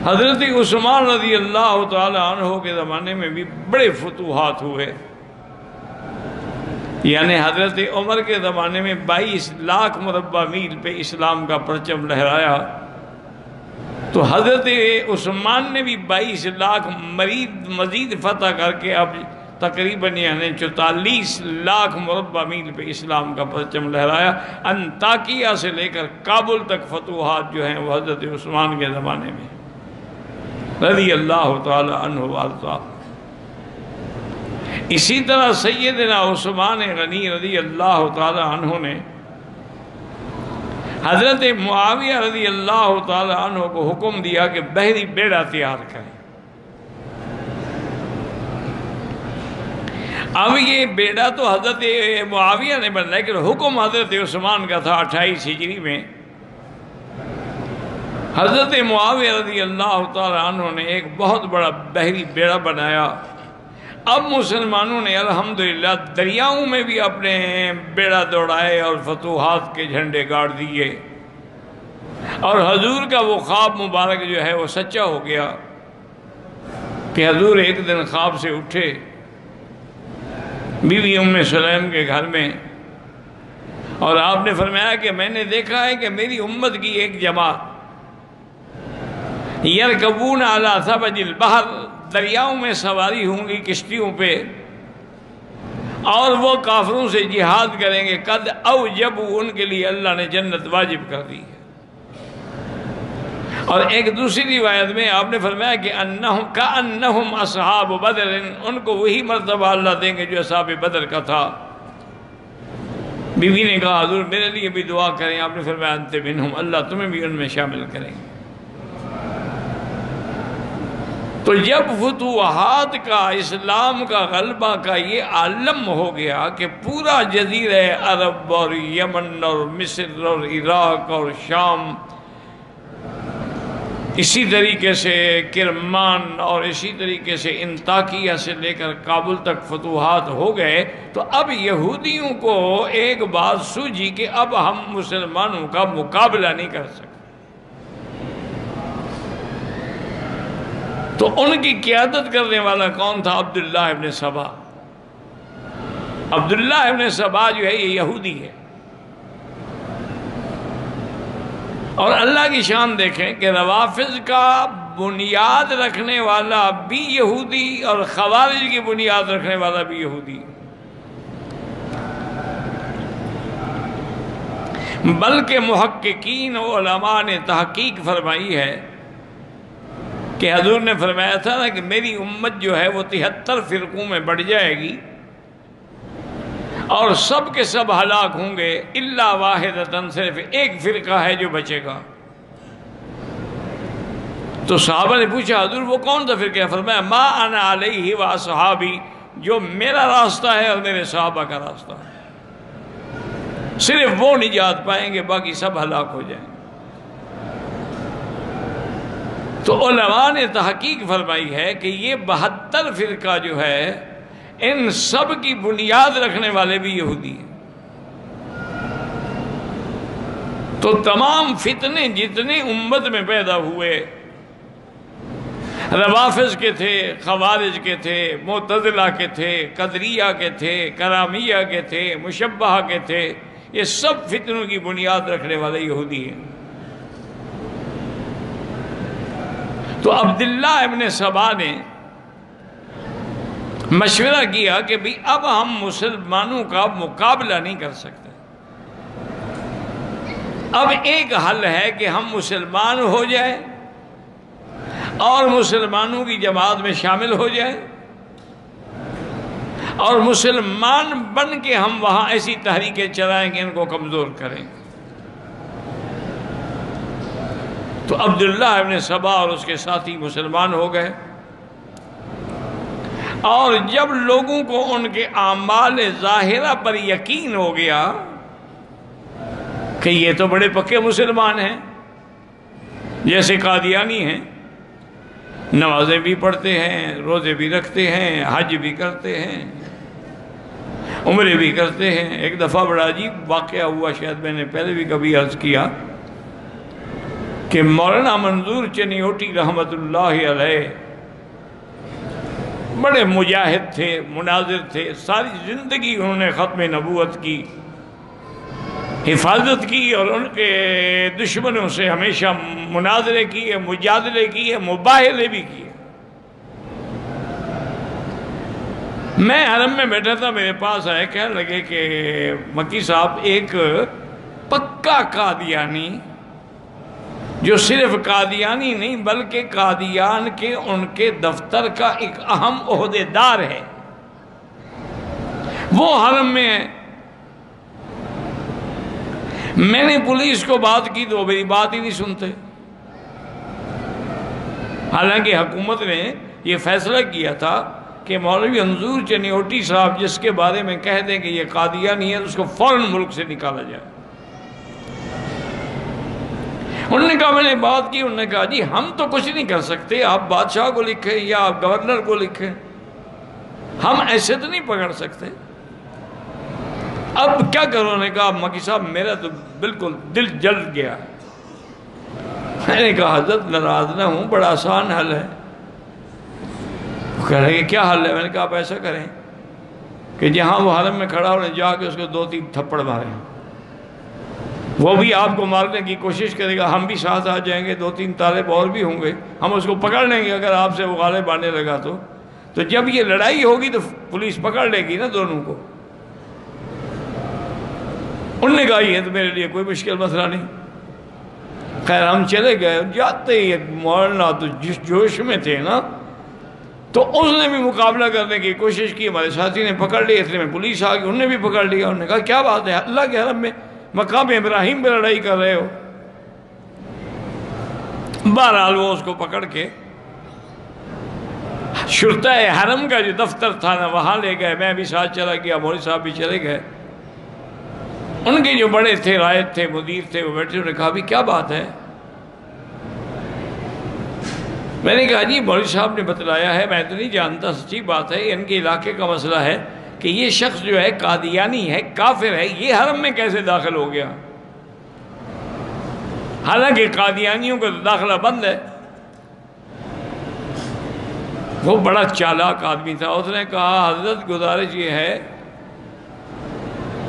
حضرت عثمان رضی اللہ تعالی عنہ کے زمانے میں بھی بڑے فتوحات ہوئے، یعنی حضرت عمر کے زمانے میں 22 لاکھ مربع میل پہ اسلام کا پرچم لہرایا، تو حضرت عثمان نے بھی 22 لاکھ مزید فتح کر کے اب تقریباً یعنی 44 لاکھ مربع میل پہ اسلام کا پرچم لہرایا۔ انطاکیہ سے لے کر کابل تک فتوحات جو ہیں وہ حضرت عثمان کے زمانے میں رضی اللہ تعالی عنہ وارضاہ۔ اسی طرح سیدنا عثمان غنی رضی اللہ تعالی عنہ نے حضرت معاویہ رضی اللہ تعالی عنہ کو حکم دیا کہ بحری بیڑا تیار کریں۔ اب یہ بیڑا تو حضرت معاویہ نے بنایا، لیکن حکم حضرت عثمان کا تھا 28 ہجری میں۔ حضرت معاویہ رضی اللہ تعالی عنہ نے ایک بہت بڑا بحری بیڑا بنایا۔ اب مسلمانوں نے الحمدللہ دریاؤں میں بھی اپنے بیڑا دوڑائے اور فتوحات کے جھنڈے گاڑ دیے، اور حضور کا وہ خواب مبارک جو ہے وہ سچا ہو گیا کہ حضور ایک دن خواب سے اٹھے بی بی ام سلیم کے گھر میں، اور آپ نے فرمایا کہ میں نے دیکھا ہے کہ میری امت کی ایک جماعت یرکبون علی ثبج البحر، دریاؤں میں سواری ہوں گی کشتیوں پہ، اور وہ کافروں سے جہاد کریں گے۔ قد اوجبوا، ان کے لیے اللہ نے جنت واجب کر دی ہے۔ اور ایک دوسری روایت میں آپ نے فرمایا کہ کأنہم اصحاب بدر، ان کو وہی مرتبہ اللہ دیں گے جو اصحاب بدر کا تھا۔ بی بی نے کہا حضور میرے لیے بھی دعا کریں، آپ نے فرمایا انت منہم، اللہ تمہیں بھی ان میں شامل کریں گے۔ تو جب فتوحات کا، اسلام کا غلبہ کا یہ عالم ہو گیا کہ پورا جزیرہ عرب اور یمن اور مصر اور عراق اور شام، اسی طریقے سے کرمان اور اسی طریقے سے انطاکیہ سے لے کر کابل تک فتوحات ہو گئے، تو اب یہودیوں کو ایک بات سوجھی کہ اب ہم مسلمانوں کا مقابلہ نہیں کر سکتے۔ تو ان کی قیادت کرنے والا کون تھا؟ عبداللہ ابن سبا۔ عبداللہ ابن سبا جو ہے یہ یہودی ہے، اور اللہ کی شان دیکھیں کہ روافض کا بنیاد رکھنے والا بھی یہودی اور خوارج کی بنیاد رکھنے والا بھی یہودی، بلکہ محققین و علماء نے تحقیق فرمائی ہے کہ حضور نے فرمایا تھا نا کہ میری امت جو ہے وہ 73 فرقوں میں بڑھ جائے گی، اور سب کے سب ہلاک ہوں گے الا واحدۃ، صرف ایک فرقہ ہے جو بچے گا۔ تو صحابہ نے پوچھا حضور وہ کون سا فرقہ ہے؟ فرمایا ما انا علیہ و اصحابی، جو میرا راستہ ہے اور میرے صحابہ کا راستہ ہے، صرف وہ نجات پائیں گے، باقی سب ہلاک ہو جائیں گے۔ تو علماء نے تحقیق فرمائی ہے کہ یہ 72 فرقہ جو ہے ان سب کی بنیاد رکھنے والے بھی یہودی ہیں۔ تو تمام فتنے جتنے امت میں پیدا ہوئے، روافض کے تھے، خوارج کے تھے، معتزلہ کے تھے، قدریہ کے تھے، کرامیہ کے تھے، مشبہہ کے تھے، یہ سب فتنوں کی بنیاد رکھنے والے یہودی ہیں۔ تو عبداللہ ابن سبا نے مشورہ کیا کہ بھی اب ہم مسلمانوں کا مقابلہ نہیں کر سکتے، اب ایک حل ہے کہ ہم مسلمان ہو جائیں اور مسلمانوں کی جماعت میں شامل ہو جائیں، اور مسلمان بن کے ہم وہاں ایسی تحریکیں چلائیں کہ ان کو کمزور کریں۔ تو عبداللہ ابن سبا اور اس کے ساتھی مسلمان ہو گئے، اور جب لوگوں کو ان کے اعمال ظاہرہ پر یقین ہو گیا کہ یہ تو بڑے پکے مسلمان ہیں، جیسے قادیانی ہیں، نمازیں بھی پڑھتے ہیں، روزے بھی رکھتے ہیں، حج بھی کرتے ہیں، عمرے بھی کرتے ہیں۔ ایک دفعہ بڑا عجیب واقعہ ہوا، شاید میں نے پہلے بھی کبھی عرض کیا کہ مولانا منظور چنیوٹی رحمت اللہ علیہ بڑے مجاہد تھے، مناظر تھے، ساری زندگی انہوں نے ختم نبوت کی حفاظت کی اور ان کے دشمنوں سے ہمیشہ مناظرے کیے، مجادلے کیے، مباہلے بھی کیے۔ میں حرم میں بیٹھا تھا، میرے پاس آئے، کہنے لگے کہ مکی صاحب ایک پکا قادیانی جو صرف قادیانی نہیں بلکہ قادیان کے ان کے دفتر کا ایک اہم عہدیدار ہے، وہ حرم میں ہے۔ میں نے پولیس کو بات کی تو وہ میری بات ہی نہیں سنتے، حالانکہ حکومت نے یہ فیصلہ کیا تھا کہ مولوی منظور چنیوٹی صاحب جس کے بارے میں کہہ دیں کہ یہ قادیانی ہے، اس کو فوراً ملک سے نکالا جائے۔ انہوں نے کہا، میں نے بات کی، انہوں نے کہا جی ہم تو کچھ نہیں کر سکتے، آپ بادشاہ کو لکھیں یا آپ گورنر کو لکھیں، ہم ایسے تو نہیں پکڑ سکتے، اب کیا کرو؟ انہوں نے کہا مکی صاحب میرا تو بالکل دل جل گیا۔ میں نے کہا حضرت ناراض نہ ہوں، بڑا آسان حل ہے۔ کہہ رہے کہ کیا حل ہے؟ میں نے کہا آپ ایسا کریں کہ جہاں وہ حرم میں کھڑا ہونے جا کے اس کو 2-3 تھپڑ ماریں، وہ بھی آپ کو مارنے کی کوشش کرے گا، ہم بھی ساتھ آ جائیں گے، 2-3 طالب اور بھی ہوں گے، ہم اس کو پکڑ لیں گے اگر آپ سے وہ غالب آنے لگا تو جب یہ لڑائی ہوگی تو پولیس پکڑ لے گی نا دونوں کو۔ انہوں نے کہا یہ تو میرے لیے کوئی مشکل مسئلہ نہیں۔ خیر ہم چلے گئے، جاتے ہی ایک مولانا تو جس جوش میں تھے نا، تو اس نے بھی مقابلہ کرنے کی کوشش کی، ہمارے ساتھی نے پکڑ لیا، اس میں پولیس آ گئی، انہوں نے بھی پکڑ لیا۔ انہوں نے کہا کیا بات ہے، اللہ کے حرم میں مقام ابراہیم پہ لڑائی کر رہے ہو؟ بہرحال وہ اس کو پکڑ کے شرطۂ حرم کا جو دفتر تھا نا وہاں لے گئے، میں بھی ساتھ چلا گیا، مولوی صاحب بھی چلے گئے۔ ان کے جو بڑے تھے، رائد تھے، مدیر تھے، وہ بیٹھے، انہوں نے کہا بھی کیا بات ہے؟ میں نے کہا جی مولوی صاحب نے بتلایا ہے، میں تو نہیں جانتا، سچی بات ہے، ان کے علاقے کا مسئلہ ہے کہ یہ شخص جو ہے قادیانی ہے، کافر ہے، یہ حرم میں کیسے داخل ہو گیا؟ حالانکہ قادیانیوں کا داخلہ بند ہے۔ وہ بڑا چالاک آدمی تھا، اس نے کہا حضرت گزارش یہ ہے،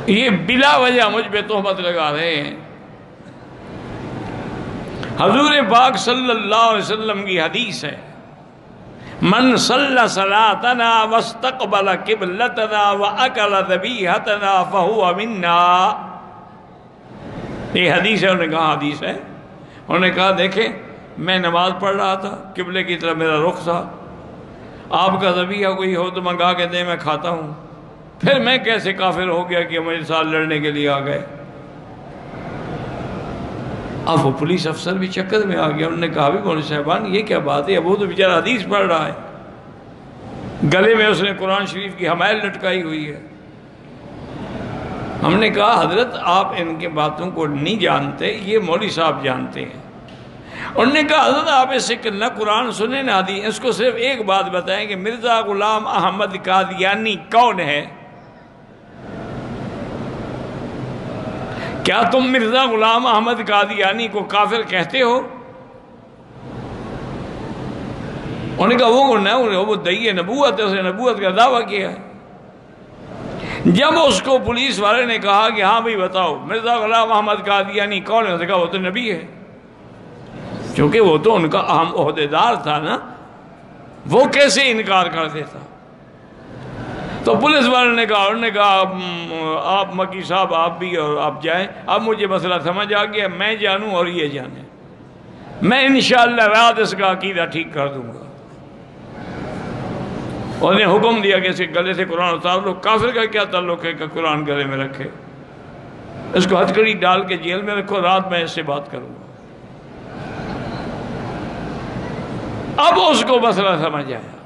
یہ بلا وجہ مجھ پہ تہمت لگا رہے ہیں۔ حضور پاک صلی اللہ علیہ وسلم کی حدیث ہے، من صلی صلاتنا واستقبل قبلتنا واکل ذبیحتنا فہو منا۔ یہ حدیث ہے، انہوں نے کہا حدیث ہے۔ انہوں نے کہا دیکھیں میں نماز پڑھ رہا تھا، قبلے کی طرف میرا رخ تھا، آپ کا ذبیحہ کوئی ہو تو منگا کے دیں، میں کھاتا ہوں، پھر میں کیسے کافر ہو گیا کہ میرے ساتھ لڑنے کے لیے آ گئے؟ اب وہ پولیس افسر بھی چکر میں آ گیا، انہوں نے کہا بھی مولوی صاحبان یہ کیا بات ہے، اب وہ تو بیچارہ حدیث پڑھ رہا ہے، گلے میں اس نے قرآن شریف کی حمائل لٹکائی ہوئی ہے۔ ہم نے کہا حضرت آپ ان کے باتوں کو نہیں جانتے، یہ مولوی صاحب جانتے ہیں۔ انہوں نے کہا حضرت آپ اس سے نہ قرآن سنیں نہ حدیث، اس کو صرف ایک بات بتائیں کہ مرزا غلام احمد قادیانی کون ہے؟ کیا تم مرزا غلام احمد قادیانی کو کافر کہتے ہو؟ انہوں نے کہا وہ کون ہے؟ وہ دعی نبوت ہے، اس نے نبوت کا دعویٰ کیا ہے۔ جب اس کو پولیس والے نے کہا کہ ہاں بھائی بتاؤ مرزا غلام احمد قادیانی کون ہے، اس نے کہا وہ تو نبی ہے، کیونکہ وہ تو ان کا اہم عہدیدار تھا نا، وہ کیسے انکار کر دیتا؟ تو پولیس والوں نے کہا، انہوں نے کہا آپ مکی صاحب آپ بھی اور آپ جائیں، اب مجھے مسئلہ سمجھ آ گیا، میں جانوں اور یہ جانے، میں انشاءاللہ رات اس کا عقیدہ ٹھیک کر دوں گا۔ انہوں نے حکم دیا کہ اس کے گلے سے قرآن اتار لو، کافر کا کیا تعلق ہے کہ قرآن گلے میں رکھے، اس کو ہتھکڑی ڈال کے جیل میں رکھو، رات میں اس سے بات کروں گا۔ اب اس کو مسئلہ سمجھ آیا۔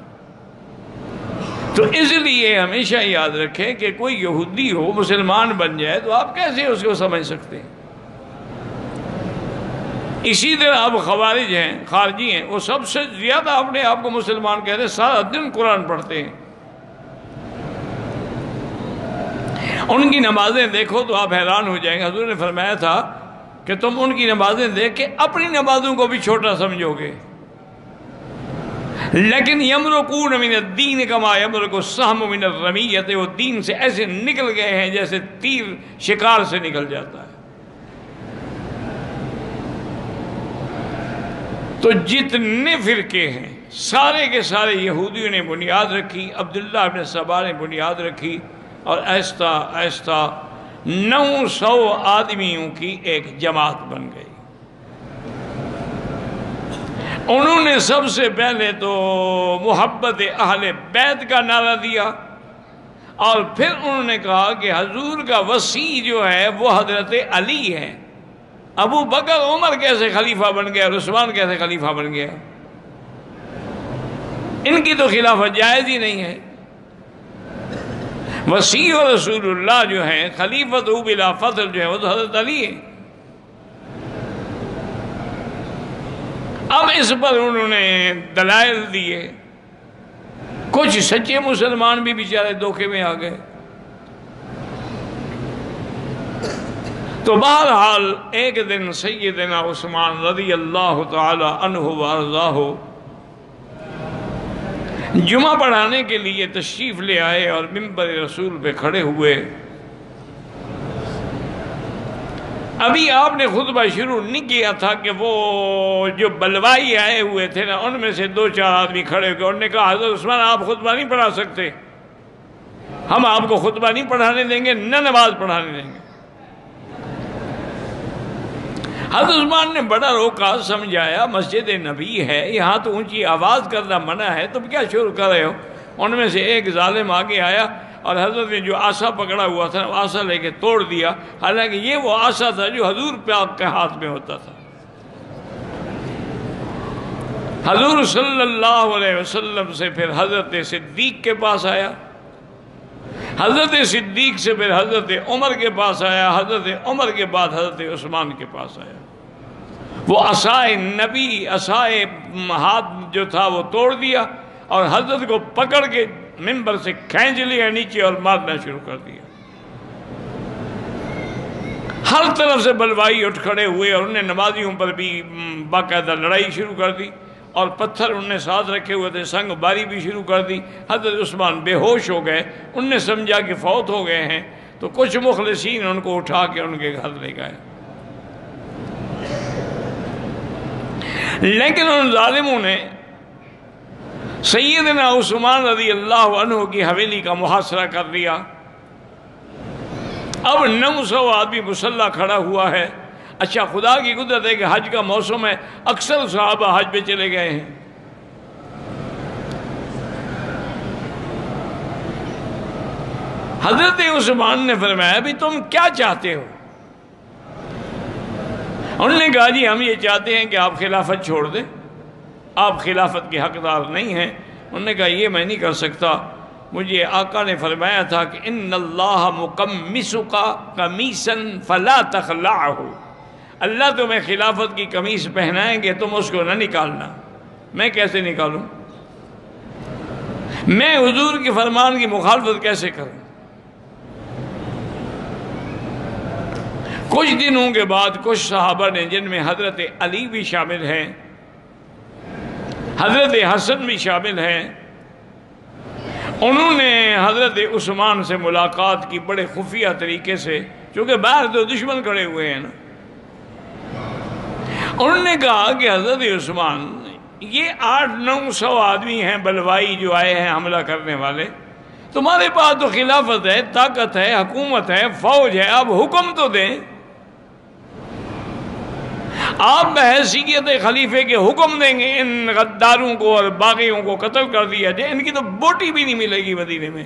تو اس لیے ہمیشہ یاد رکھیں کہ کوئی یہودی ہو مسلمان بن جائے تو آپ کیسے اس کو سمجھ سکتے ہیں؟ اسی طرح آپ خوارج ہیں، خارجی ہیں، وہ سب سے زیادہ اپنے آپ کو مسلمان کہتے ہیں، سارا دن قرآن پڑھتے ہیں، ان کی نمازیں دیکھو تو آپ حیران ہو جائیں گے۔ حضور نے فرمایا تھا کہ تم ان کی نمازیں دیکھ کے اپنی نمازوں کو بھی چھوٹا سمجھو گے، لیکن یمرقون من الدین کما یمرق السہم من الرمیۃ، وہ دین سے ایسے نکل گئے ہیں جیسے تیر شکار سے نکل جاتا ہے۔ تو جتنے فرقے ہیں سارے کے سارے یہودیوں نے بنیاد رکھی، عبداللہ ابن سبا نے بنیاد رکھی، اور آہستہ آہستہ 900 آدمیوں کی ایک جماعت بن گئی۔ انہوں نے سب سے پہلے تو محبت اہل بیت کا نعرہ دیا، اور پھر انہوں نے کہا کہ حضور کا وصی جو ہے وہ حضرت علی ہے۔ ابو بکر عمر کیسے خلیفہ بن گیا اور عثمان کیسے خلیفہ بن گیا؟ ان کی تو خلافت جائز ہی نہیں ہے۔ وصی و رسول اللہ جو ہیں، خلیفت بلا فضل جو ہے، وہ تو حضرت علی ہے۔ اب اس پر انہوں نے دلائل دیے، کچھ سچے مسلمان بھی بیچارے دھوکے میں آ گئے۔ تو بہرحال ایک دن سیدنا عثمان رضی اللہ تعالی عنہ وارضاہ جمعہ پڑھانے کے لیے تشریف لے آئے اور منبر رسول پہ کھڑے ہوئے۔ ابھی آپ نے خطبہ شروع نہیں کیا تھا کہ وہ جو بلوائی آئے ہوئے تھے نا، ان میں سے 2-4 آدمی کھڑے ہو گئے، انہوں نے کہا حضرت عثمان آپ خطبہ نہیں پڑھا سکتے، ہم آپ کو خطبہ نہیں پڑھانے دیں گے، نہ نماز پڑھانے دیں گے۔ حضرت عثمان نے بڑا روکا، سمجھایا مسجد نبی ہے، یہاں تو اونچی آواز کرنا منع ہے، تم کیا شروع کر رہے ہو؟ ان میں سے ایک ظالم آگے آیا اور حضرت نے جو آسا پکڑا ہوا تھا آسا لے کے توڑ دیا، حالانکہ یہ وہ آسا تھا جو حضور پاک کے ہاتھ میں ہوتا تھا۔ حضور صلی اللہ علیہ وسلم سے پھر حضرت صدیق کے پاس آیا، حضرت صدیق سے پھر حضرت عمر کے پاس آیا، حضرت عمر کے بعد حضرت عثمان کے پاس آیا۔ وہ عصائے نبی، عصائے ہاتھ جو تھا وہ توڑ دیا اور حضرت کو پکڑ کے منبر سے کھینچ لیا نیچے اور مارنا شروع کر دیا۔ ہر طرف سے بلوائی اٹھ کھڑے ہوئے اور انہیں نمازیوں پر بھی باقاعدہ لڑائی شروع کر دی، اور پتھر انہوں نے ساتھ رکھے ہوئے تھے، سنگ باری بھی شروع کر دی۔ حضرت عثمان بے ہوش ہو گئے، انہوں نے سمجھا کہ فوت ہو گئے ہیں، تو کچھ مخلصین ان کو اٹھا کے ان کے گھر لے گئے۔ لیکن ان ظالموں نے سیدنا عثمان رضی اللہ عنہ کی حویلی کا محاصرہ کر دیا۔ اب 900 آدمی مسلح کھڑا ہوا ہے۔ اچھا، خدا کی قدرت ہے کہ حج کا موسم ہے، اکثر صحابہ حج پہ چلے گئے ہیں۔ حضرت عثمان نے فرمایا بھی تم کیا چاہتے ہو؟ انہوں نے کہا جی ہم یہ چاہتے ہیں کہ آپ خلافت چھوڑ دیں، آپ خلافت کے حقدار نہیں ہیں۔ انہوں نے کہا یہ میں نہیں کر سکتا، مجھے آقا نے فرمایا تھا کہ ان اللہ مقمصک قمیصا فلا تخلعہ، اللہ تمہیں خلافت کی قمیص پہنائیں گے، تم اس کو نہ نکالنا۔ میں کیسے نکالوں؟ میں حضور کے فرمان کی مخالفت کیسے کروں؟ کچھ دنوں کے بعد کچھ صحابہ نے، جن میں حضرت علی بھی شامل ہیں، حضرت حسن بھی شامل ہیں، انہوں نے حضرت عثمان سے ملاقات کی بڑے خفیہ طریقے سے، چونکہ باہر تو دشمن کھڑے ہوئے ہیں نا۔ انہوں نے کہا کہ حضرت عثمان، یہ 800-900 آدمی ہیں بلوائی جو آئے ہیں حملہ کرنے والے، تمہارے پاس تو خلافت ہے، طاقت ہے، حکومت ہے، فوج ہے، آپ حکم تو دیں۔ آپ بحیثیت خلیفے کے حکم دیں گے ان غداروں کو اور باغیوں کو قتل کر دیا جائے، ان کی تو بوٹی بھی نہیں ملے گی مدینے میں۔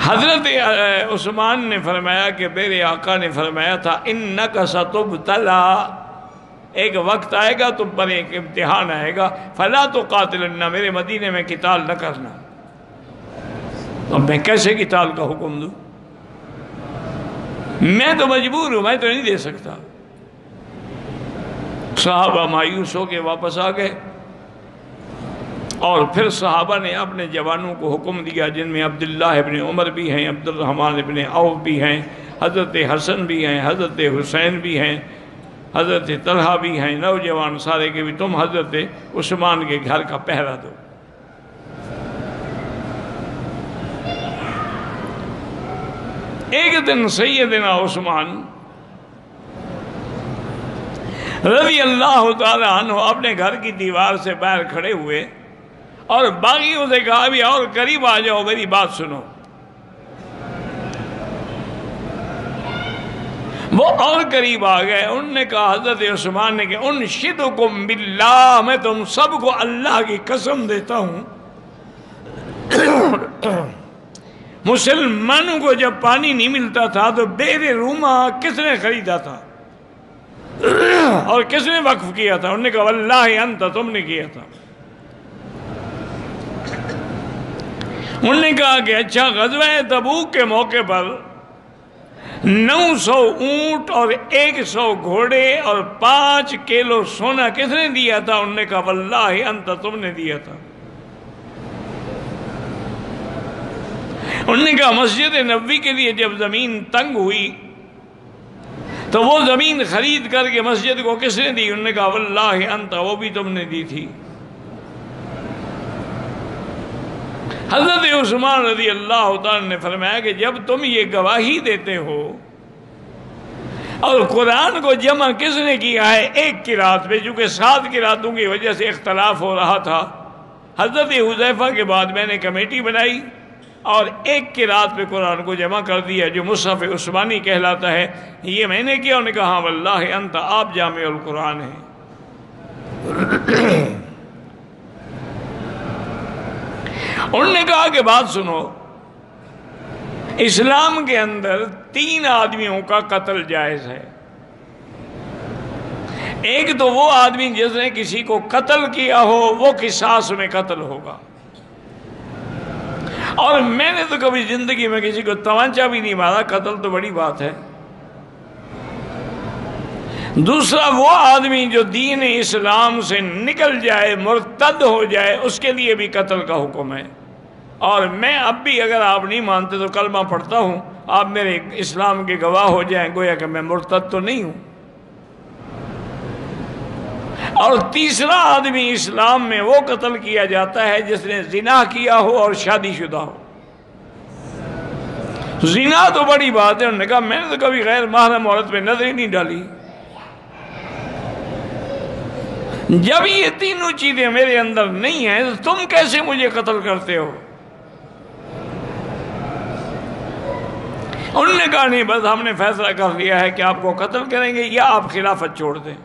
حضرت عثمان نے فرمایا کہ میرے آقا نے فرمایا تھا انک ستبتلا، ایک وقت آئے گا تم پر ایک امتحان آئے گا، فلا تقاتلن، میرے مدینے میں قتال نہ کرنا۔ اب میں کیسے قتال کا حکم دوں؟ میں تو مجبور ہوں، میں تو نہیں دے سکتا۔ صحابہ مایوس ہو کے واپس آ گئے، اور پھر صحابہ نے اپنے جوانوں کو حکم دیا، جن میں عبداللہ ابن عمر بھی ہیں، عبد الرحمن ابن عوف بھی ہیں، حضرت حسن بھی ہیں، حضرت حسین بھی ہیں، حضرت طلحہ بھی ہیں، نوجوان سارے کے بھی، تم حضرت عثمان کے گھر کا پہرا دو۔ ایک دن سیدنا عثمان رضی اللہ تعالیٰ عنہ اپنے گھر کی دیوار سے باہر کھڑے ہوئے اور باغیوں سے کہا بھی اور قریب آ جاؤ، میری بات سنو۔ وہ اور قریب آ گئے، انہوں نے کہا، حضرت عثمان نے کہ انشدکم باللہ، میں تم سب کو اللہ کی قسم دیتا ہوں، مسلمانوں کو جب پانی نہیں ملتا تھا تو بئر روما کس نے خریدا تھا اور کس نے وقف کیا تھا؟ انہوں نے کہا واللہ انت، تم نے کیا تھا۔ انہوں نے کہا کہ اچھا، غزوہ تبوک کے موقع پر 900 اونٹ اور 100 گھوڑے اور 5 کیلو سونا کس نے دیا تھا؟ انہوں نے کہا واللہ انت، تم نے دیا تھا۔ انہوں نے کہا مسجد نبوی کے لیے جب زمین تنگ ہوئی تو وہ زمین خرید کر کے مسجد کو کس نے دی؟ انہوں نے کہا واللہ انت، وہ بھی تم نے دی تھی۔ حضرت عثمان رضی اللہ تعالیٰ نے فرمایا کہ جب تم یہ گواہی دیتے ہو، اور قرآن کو جمع کس نے کیا ہے؟ ایک قرات پہ، چونکہ 7 قراتوں کی وجہ سے اختلاف ہو رہا تھا، حضرت حذیفہ کے بعد میں نے کمیٹی بنائی اور ایک قرات پہ قرآن کو جمع کر دیا جو مصحف عثمانی کہلاتا ہے۔ یہ میں نے کیا؟ انہوں نے کہا ہاں واللہ انت، آپ جامع القرآن ہیں۔ انہوں نے کہا کہ بات سنو، اسلام کے اندر 3 آدمیوں کا قتل جائز ہے۔ ایک تو وہ آدمی جس نے کسی کو قتل کیا ہو، وہ قصاص میں قتل ہوگا، اور میں نے تو کبھی زندگی میں کسی کو تمانچہ بھی نہیں مارا، قتل تو بڑی بات ہے۔ دوسرا وہ آدمی جو دین اسلام سے نکل جائے، مرتد ہو جائے، اس کے لیے بھی قتل کا حکم ہے۔ اور میں اب بھی اگر آپ نہیں مانتے تو کلمہ پڑھتا ہوں، آپ میرے اسلام کے گواہ ہو جائیں، گویا کہ میں مرتد تو نہیں ہوں۔ اور تیسرا آدمی اسلام میں وہ قتل کیا جاتا ہے جس نے زنا کیا ہو اور شادی شدہ ہو۔ زنا تو بڑی بات ہے، انہوں نے کہا میں نے تو کبھی غیر محرم عورت پہ نظر ہی نہیں ڈالی۔ جب یہ تینوں چیزیں میرے اندر نہیں ہیں تو تم کیسے مجھے قتل کرتے ہو؟ انہوں نے کہا نہیں، بس ہم نے فیصلہ کر لیا ہے کہ آپ کو قتل کریں گے یا آپ خلافت چھوڑ دیں۔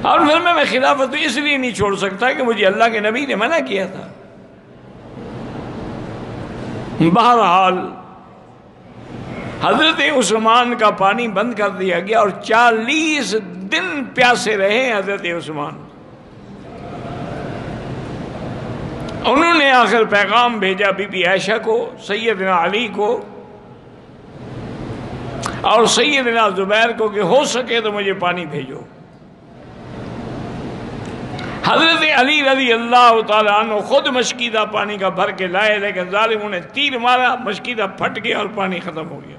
اور پھر میں خلافت تو اس لیے نہیں چھوڑ سکتا کہ مجھے اللہ کے نبی نے منع کیا تھا۔ بہرحال حضرت عثمان کا پانی بند کر دیا گیا اور 40 دن پیاسے رہے حضرت عثمان۔ انہوں نے آخر پیغام بھیجا بی بی عائشہ کو، سیدنا علی کو اور سیدنا زبیر کو کہ ہو سکے تو مجھے پانی بھیجو۔ حضرت علی رضی اللہ تعالیٰ عنہ خود مشکیدہ پانی کا بھر کے لائے، لیکن ظالموں نے تیر مارا، مشکیدہ پھٹ گیا اور پانی ختم ہو گیا۔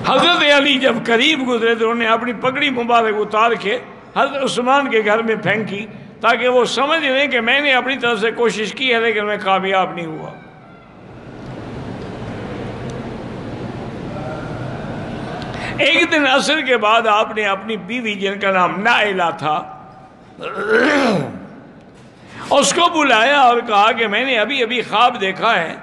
حضرت علی جب قریب گزرے تو انہوں نے اپنی پگڑی مبارک اتار کے حضرت عثمان کے گھر میں پھینکی تاکہ وہ سمجھ لیں کہ میں نے اپنی طرف سے کوشش کی ہے لیکن میں کامیاب نہیں ہوا۔ ایک دن عصر کے بعد آپ نے اپنی بیوی جن کا نام نائلہ تھا اس کو بلایا اور کہا کہ میں نے ابھی ابھی خواب دیکھا ہے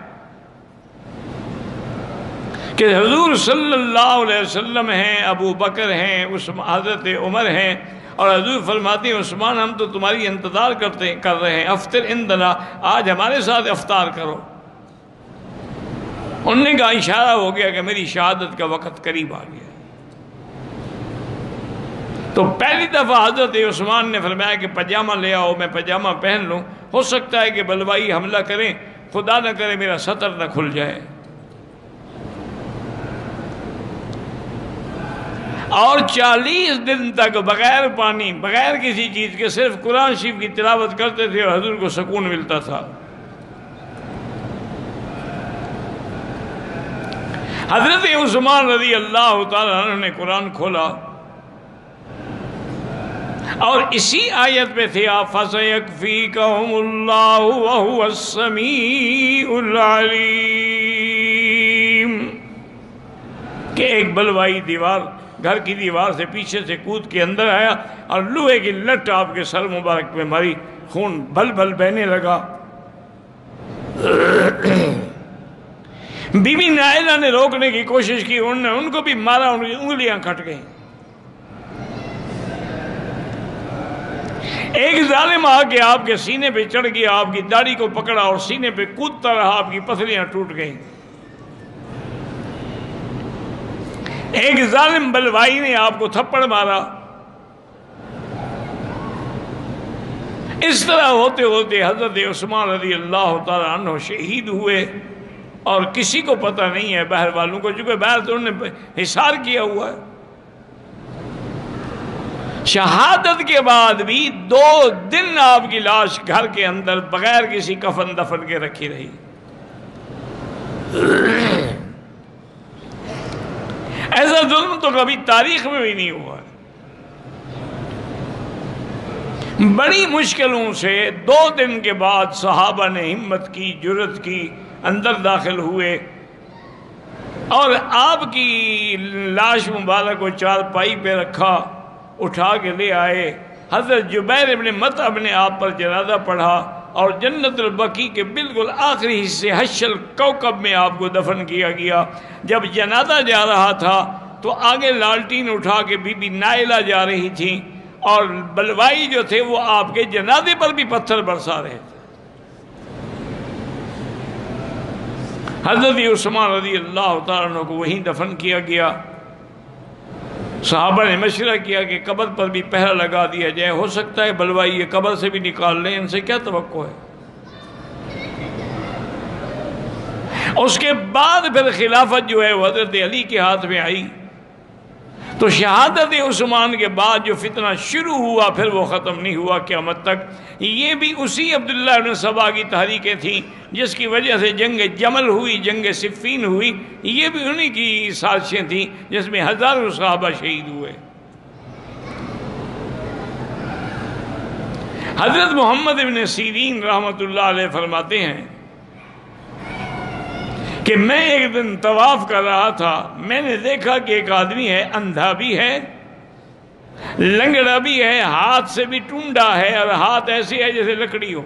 کہ حضور صلی اللہ علیہ وسلم ہیں، ابو بکر ہیں، حضرت عمر ہیں، اور حضور فرماتے ہیں عثمان ہم تو تمہاری انتظار کر رہے ہیں، افطر عندنا، آج ہمارے ساتھ افطار کرو۔ انہوں نے کہا اشارہ ہو گیا کہ میری شہادت کا وقت قریب آ گیا۔ تو پہلی دفعہ حضرت عثمان نے فرمایا کہ پجامہ لے آؤ، میں پجامہ پہن لوں، ہو سکتا ہے کہ بلوائی حملہ کریں، خدا نہ کرے میرا سطر نہ کھل جائے۔ اور 40 دن تک بغیر پانی، بغیر کسی چیز کے صرف قرآن شریف کی تلاوت کرتے تھے اور حضور کو سکون ملتا تھا۔ حضرت عثمان رضی اللہ تعالیٰ عنہ نے قرآن کھولا اور اسی آیت میں تھے آپ فَسَيَكْفِيكَهُمُ اللَّهُ وَهُوَ السَّمِيعُ الْعَلِيمُ کہ ایک بلوائی دیوار گھر کی دیوار سے پیچھے سے کود کے اندر آیا اور لوہے کی لٹ آپ کے سر مبارک میں ماری، خون بھل بھل بہنے لگا۔ بی بی نائلہ نے روکنے کی کوشش کی، انہوں نے ان کو بھی مارا، ان کی انگلیاں کٹ گئیں۔ ایک ظالم آ کے آپ کے سینے پہ چڑھ گیا، آپ کی داڑھی کو پکڑا اور سینے پہ کودتا رہا، آپ کی پسلیاں ٹوٹ گئیں۔ ایک ظالم بلوائی نے آپ کو تھپڑ مارا۔ اس طرح ہوتے ہوتے حضرت عثمان رضی اللہ تعالیٰ عنہ شہید ہوئے اور کسی کو پتہ نہیں ہے باہر والوں کو، چونکہ باہر تو انہوں نے حصار کیا ہوا ہے۔ شہادت کے بعد بھی 2 دن آپ کی لاش گھر کے اندر بغیر کسی کفن دفن کے رکھی رہی۔ ایسا ظلم تو کبھی تاریخ میں بھی نہیں ہوا ہے۔ بڑی مشکلوں سے 2 دن کے بعد صحابہ نے ہمت کی، جرت کی، اندر داخل ہوئے اور آپ کی لاش مبارک کو چارپائی پہ رکھا، اٹھا کے لے آئے۔ حضرت جبیر ابن مطعم نے آپ پر جنازہ پڑھا اور جنت البقیع کے بالکل آخری حصے حش الکوکب میں آپ کو دفن کیا گیا۔ جب جنازہ جا رہا تھا تو آگے لالٹین اٹھا کے بی بی نائلہ جا رہی تھیں اور بلوائی جو تھے وہ آپ کے جنازے پر بھی پتھر برسا رہے تھے۔ حضرت عثمان رضی اللہ تعالیٰ عنہ کو وہیں دفن کیا گیا۔ صحابہ نے مشورہ کیا کہ قبر پر بھی پہرا لگا دیا جائے، ہو سکتا ہے بلوائی یہ قبر سے بھی نکال لیں، ان سے کیا توقع ہے۔ اس کے بعد پھر خلافت جو ہے وہ حضرت علی کے ہاتھ میں آئی، تو شہادت عثمان کے بعد جو فتنہ شروع ہوا پھر وہ ختم نہیں ہوا قیامت تک۔ یہ بھی اسی عبداللہ بن سبا کی تحریکیں تھیں جس کی وجہ سے جنگ جمل ہوئی، جنگ صفین ہوئی، یہ بھی انہی کی سازشیں تھیں جس میں ہزاروں صحابہ شہید ہوئے۔ حضرت محمد بن سیرین رحمۃ اللہ علیہ فرماتے ہیں کہ میں ایک دن طواف کر رہا تھا، میں نے دیکھا کہ ایک آدمی ہے، اندھا بھی ہے، لنگڑا بھی ہے، ہاتھ سے بھی ٹونڈا ہے اور ہاتھ ایسے ہے جیسے لکڑی ہو،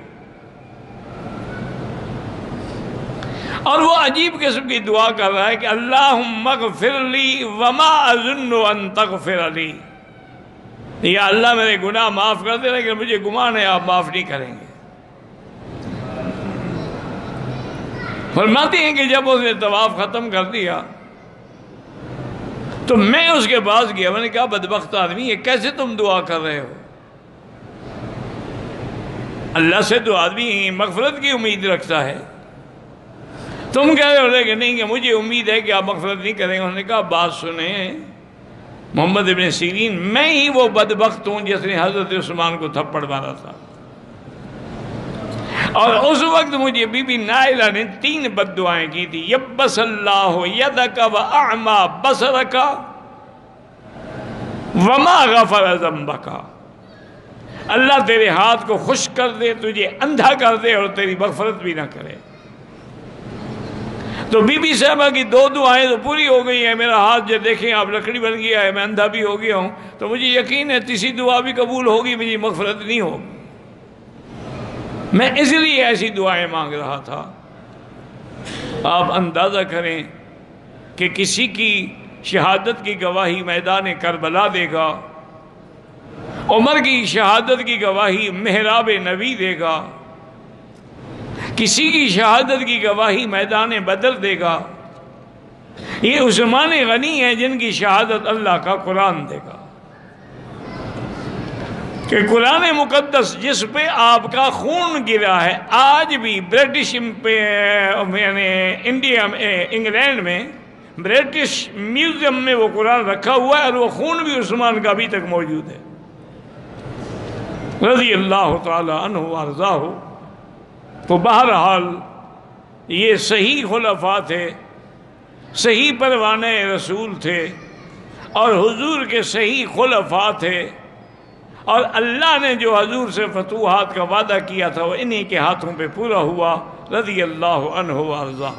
اور وہ عجیب قسم کی دعا کر رہا ہے کہ اللہم اغفر لی وما اظن ان تغفر لی، یا اللہ میرے گناہ معاف کر دے، لیکن مجھے گمان ہے آپ معاف نہیں کریں گے۔ فرماتے ہیں کہ جب اس نے طواف ختم کر دیا تو میں اس کے پاس گیا، میں نے کہا بدبخت آدمی یہ کیسے تم دعا کر رہے ہو؟ اللہ سے تو آدمی مغفرت کی امید رکھتا ہے، تم کہہ رہے ہو کہ نہیں کہ مجھے امید ہے کہ آپ مغفرت نہیں کریں گے۔ انہوں نے کہا بات سنیں محمد ابن سیرین، میں ہی وہ بدبخت ہوں جس نے حضرت عثمان کو تھپڑ مارا تھا، اور اس وقت مجھے بی بی نائلہ نے 3 بد دعائیں کی تھی، یبس اللہ یدک واعمی بصرک وما غفر ذنبک، اللہ تیرے ہاتھ کو خشک کر دے، تجھے اندھا کر دے اور تیری مغفرت بھی نہ کرے۔ تو بی بی صاحبہ کی 2 دعائیں تو پوری ہو گئی ہیں، میرا ہاتھ جو دیکھیں آپ لکڑی بن گیا ہے، میں اندھا بھی ہو گیا ہوں، تو مجھے یقین ہے تیسری دعا بھی قبول ہوگی، مجھے مغفرت نہیں ہوگی۔ میں اس لیے ایسی دعائیں مانگ رہا تھا۔ آپ اندازہ کریں کہ کسی کی شہادت کی گواہی میدان کربلا دے گا، عمر کی شہادت کی گواہی محراب نبی دے گا، کسی کی شہادت کی گواہی میدان بدر دے گا، یہ عثمان غنی ہیں جن کی شہادت اللہ کا قرآن دے گا، کہ قرآن مقدس جس پہ آپ کا خون گرا ہے، آج بھی برٹش انڈیا میں، انگلینڈ میں برٹش میوزیم میں وہ قرآن رکھا ہوا ہے اور وہ خون بھی عثمان کا ابھی تک موجود ہے رضی اللہ تعالی عنہ وارضاہ۔ تو بہرحال یہ صحیح خلفاء تھے صحیح پروانے رسول تھے اور حضور کے صحیح خلفاء تھے، اور اللہ نے جو حضور سے فتوحات کا وعدہ کیا تھا وہ انہی کے ہاتھوں پہ پورا ہوا، رضی اللہ عنہ وارضاہ۔